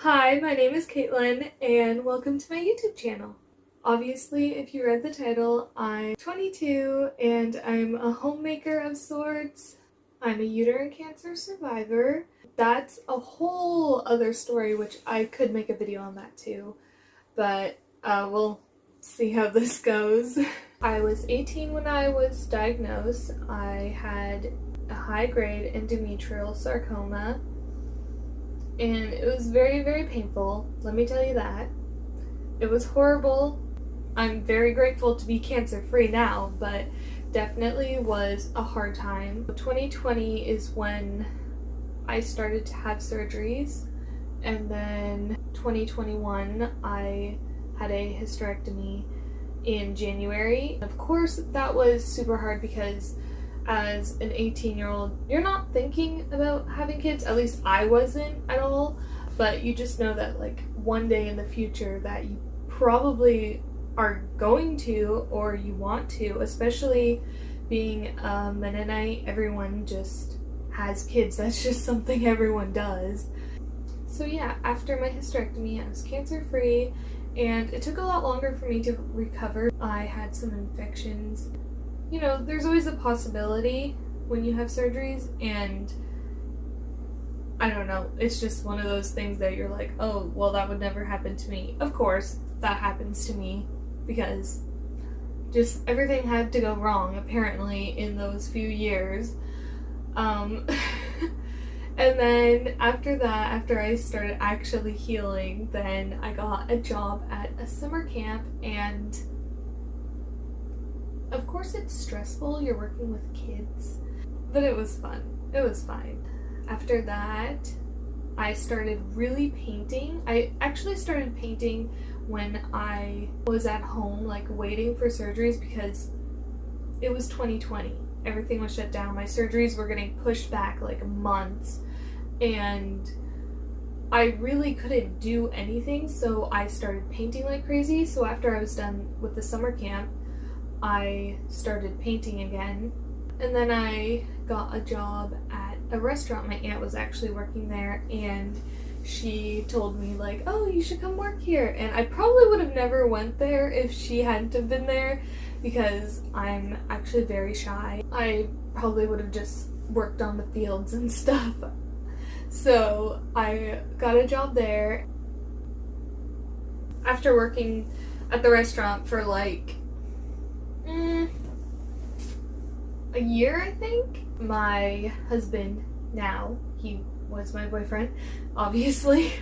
Hi, my name is Caitlin, and welcome to my YouTube channel. Obviously, if you read the title, I'm 22 and I'm a homemaker of sorts. I'm a uterine cancer survivor. That's a whole other story, which I could make a video on that too, but we'll see how this goes. I was 18 when I was diagnosed. I had a high-grade endometrial sarcoma, and it was very, very painful, let me tell you that. It was horrible. I'm very grateful to be cancer-free now, but definitely was a hard time. 2020 is when I started to have surgeries, and then 2021 I had a hysterectomy in January. Of course, that was super hard because as an 18-year-old, you're not thinking about having kids. At least I wasn't at all, but you just know that like one day in the future that you probably are going to or you want to, especially being a Mennonite. Everyone just has kids. That's just something everyone does. So yeah, after my hysterectomy, I was cancer-free, and it took a lot longer for me to recover. I had some infections. You know, there's always a possibility when you have surgeries, and I don't know, it's just one of those things that you're like, oh, well, that would never happen to me. Of course, that happens to me because just everything had to go wrong, apparently, in those few years. And then after that, after I started actually healing, then I got a job at a summer camp, and of course it's stressful, you're working with kids, but it was fun. It was fine. After that, I started really painting. I actually started painting when I was at home, like waiting for surgeries, because it was 2020. Everything was shut down. My surgeries were getting pushed back like months, and I really couldn't do anything, so I started painting like crazy. So after I was done with the summer camp, I started painting again, and then I got a job at a restaurant. My aunt was actually working there, and she told me like, oh, you should come work here. And I probably would have never went there if she hadn't have been there, because I'm actually very shy. I probably would have just worked on the fields and stuff. So I got a job there. After working at the restaurant for like a year, I think, my husband now, he was my boyfriend, obviously,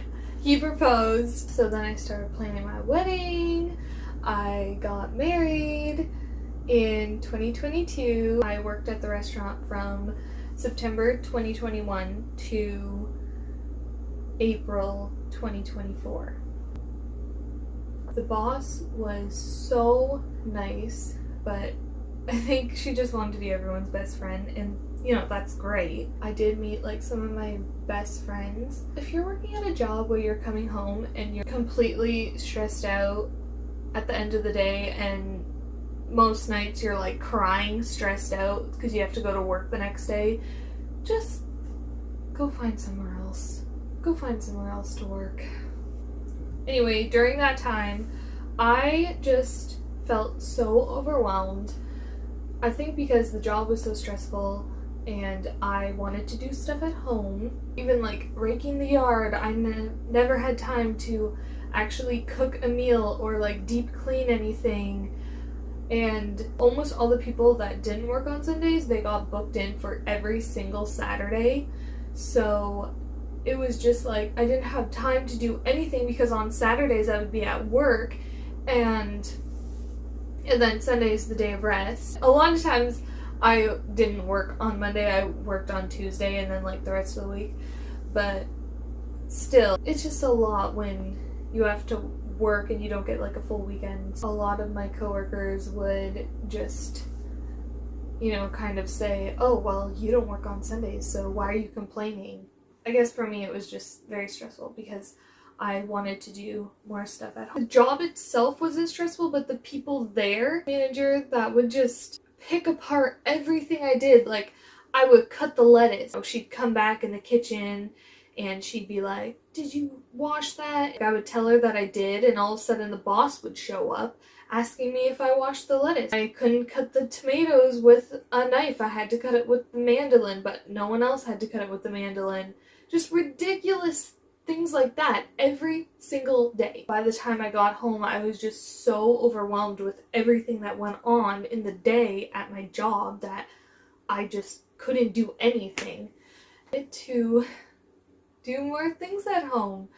he proposed. So then I started planning my wedding. I got married in 2022. I worked at the restaurant from September 2021 to April 2024. The boss was so nice, but I think she just wanted to be everyone's best friend, and you know, that's great. I did meet like some of my best friends. If you're working at a job where you're coming home and you're completely stressed out at the end of the day, and most nights you're like crying, stressed out because you have to go to work the next day, just go find somewhere else. Go find somewhere else to work. Anyway, during that time, I just felt so overwhelmed. I think because the job was so stressful and I wanted to do stuff at home. Even like raking the yard, I never had time to actually cook a meal or like deep clean anything. And almost all the people that didn't work on Sundays, they got booked in for every single Saturday. So it was just like I didn't have time to do anything because on Saturdays I would be at work, and then Sunday is the day of rest. A lot of times I didn't work on Monday, I worked on Tuesday and then like the rest of the week. But still, it's just a lot when you have to work and you don't get like a full weekend. A lot of my coworkers would just, you know, kind of say, oh, well, you don't work on Sundays, so why are you complaining? I guess for me it was just very stressful because I wanted to do more stuff at home. The job itself wasn't stressful, but the people there, manager that would just pick apart everything I did. Like, I would cut the lettuce. She'd come back in the kitchen and she'd be like, "Did you wash that?" I would tell her that I did, and all of a sudden the boss would show up asking me if I washed the lettuce. I couldn't cut the tomatoes with a knife. I had to cut it with the mandolin, but no one else had to cut it with the mandolin. Just ridiculous things like that every single day. By the time I got home, I was just so overwhelmed with everything that went on in the day at my job that I just couldn't do anything. To do more things at home.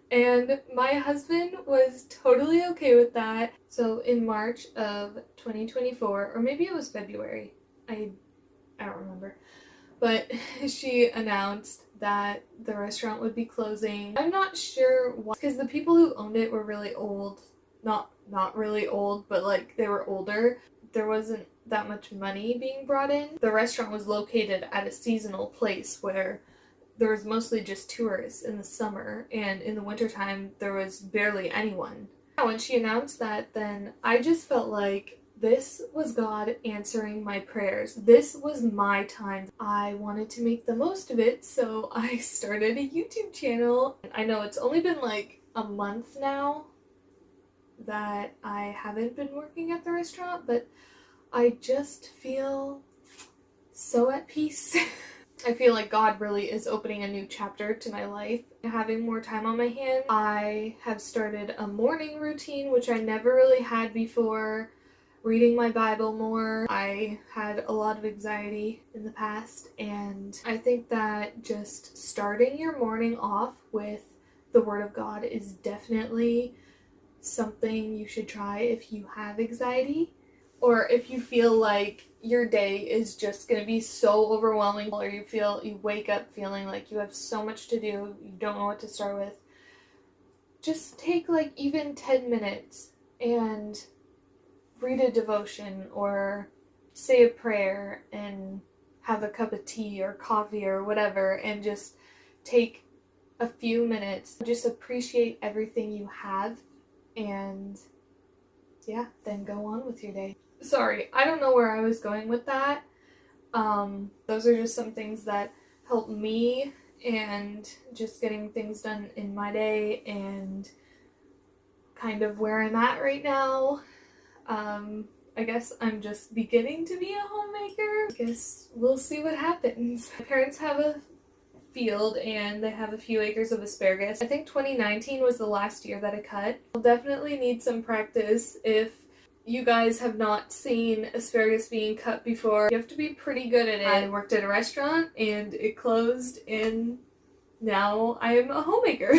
And my husband was totally okay with that. So in March of 2024, or maybe it was February, I don't remember, but she announced that the restaurant would be closing. I'm not sure why, because the people who owned it were really old. Not really old, but like they were older. There wasn't that much money being brought in. The restaurant was located at a seasonal place where there was mostly just tourists in the summer, and in the wintertime there was barely anyone. When she announced that, then I just felt like this was God answering my prayers. This was my time. I wanted to make the most of it, so I started a YouTube channel. I know it's only been like a month now that I haven't been working at the restaurant, but I just feel so at peace. I feel like God really is opening a new chapter to my life. Having more time on my hands, I have started a morning routine, which I never really had before. Reading my Bible more. I had a lot of anxiety in the past, and I think that just starting your morning off with the Word of God is definitely something you should try if you have anxiety, or if you feel like your day is just going to be so overwhelming, or you wake up feeling like you have so much to do, you don't know what to start with. Just take like even 10 minutes and read a devotion or say a prayer and have a cup of tea or coffee or whatever, and just take a few minutes. Just appreciate everything you have, and yeah, then go on with your day. Sorry, I don't know where I was going with that. Those are just some things that help me, and just getting things done in my day, and kind of where I'm at right now. I guess I'm just beginning to be a homemaker. I guess we'll see what happens. My parents have a field and they have a few acres of asparagus. I think 2019 was the last year that I cut. I'll definitely need some practice. If you guys have not seen asparagus being cut before, you have to be pretty good at it. I worked at a restaurant and it closed, and now I am a homemaker.